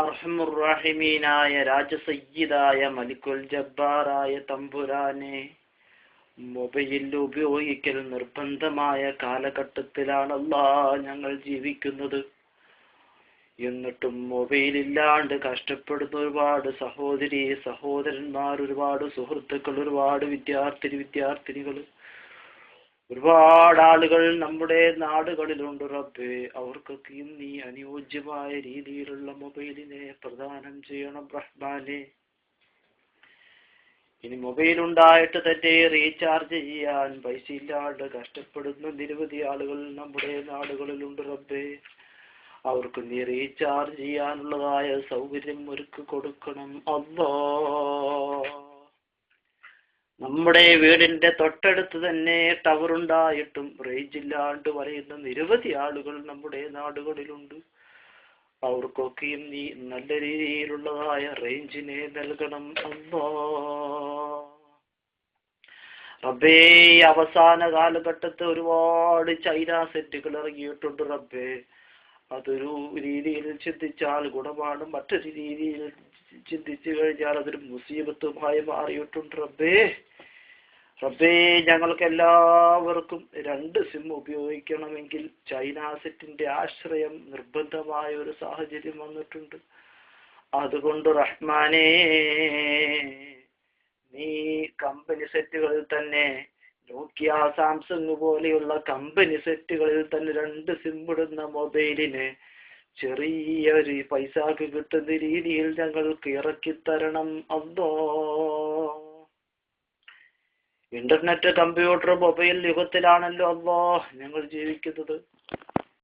അർഹമുർറഹിമീനായ രാജസയ്യിദായ മലിക്കുൽ ജബ്ബാറായ തമ്പുരാനെ, മൊബൈൽ ഉപയോഗിക്കൽ നിർബന്ധമായ കാലഘട്ടത്തിലാണല്ലാ ഞങ്ങൾ ജീവിക്കുന്നത്. എന്നിട്ടും മൊബൈലില്ലാണ്ട് കഷ്ടപ്പെടുന്ന ഒരുപാട് സഹോദരി സഹോദരന്മാർ, ഒരുപാട് സുഹൃത്തുക്കൾ, ഒരുപാട് വിദ്യാർത്ഥിനികൾ, ഒരുപാട് ആളുകൾ നമ്മുടെ നാടുകളിലുണ്ട് റബ്ബേ. അവർക്കൊക്കെയും നീ അനുയോജ്യമായ രീതിയിലുള്ള മൊബൈലിനെ പ്രദാനം ചെയ്യണം റഹ്മാനെ. ഇനി മൊബൈൽ ഉണ്ടായിട്ട് തന്നെ റീചാർജ് ചെയ്യാൻ പൈസ ഇല്ലാണ്ട് കഷ്ടപ്പെടുന്ന നിരവധി ആളുകൾ നമ്മുടെ നാടുകളിലുണ്ട് റബ്ബേ. അവർക്ക് നീ റീചാർജ് ചെയ്യാനുള്ളതായ സൗകര്യം ഒരുക്കി കൊടുക്കണം അല്ലാ. നമ്മുടെ വീടിന്റെ തൊട്ടടുത്ത് തന്നെ ടവർ ഉണ്ടായിട്ടും റേഞ്ച് ഇല്ലാണ്ട് വലയുന്ന നിരവധി ആളുകൾ നമ്മുടെ നാടുകളിലുണ്ട്. അവർക്കൊക്കെയും നീ നല്ല രീതിയിലുള്ളതായ റേഞ്ചിനെ നൽകണം അല്ലാ. റബ്ബേ, അവസാന കാലഘട്ടത്ത് ഒരുപാട് ചൈന സെറ്റുകൾ ഇറങ്ങിയിട്ടുണ്ട് റബ്ബേ. അതൊരു രീതിയിൽ ചിന്തിച്ചാൽ ഗുണമാണ്, മറ്റൊരു രീതിയിൽ ചിന്തിച്ചു കഴിഞ്ഞാൽ അതൊരു മുസീബത്തുമായി മാറിയിട്ടുണ്ട് റബ്ബേ. റബ്ബേ, ഞങ്ങൾക്ക് എല്ലാവർക്കും 2 സിം ഉപയോഗിക്കണമെങ്കിൽ ചൈന സെറ്റിന്റെ ആശ്രയം നിർബന്ധമായ ഒരു സാഹചര്യം വന്നിട്ടുണ്ട്. അതുകൊണ്ട് റഹ്മാനേ, നീ കമ്പനി സെറ്റുകളിൽ തന്നെ, നോക്കിയ സാംസങ് പോലെയുള്ള കമ്പനി സെറ്റുകളിൽ തന്നെ 2 സിം ഇടുന്ന മൊബൈലിന് ചെറിയൊരു പൈസക്ക് കിട്ടുന്ന രീതിയിൽ ഞങ്ങൾക്ക് ഇറക്കി തരണം അല്ലാ. ഇന്റർനെറ്റ്, കമ്പ്യൂട്ടർ, മൊബൈൽ യുഗത്തിലാണല്ലോ അല്ലാ ഞങ്ങൾ ജീവിക്കുന്നത്.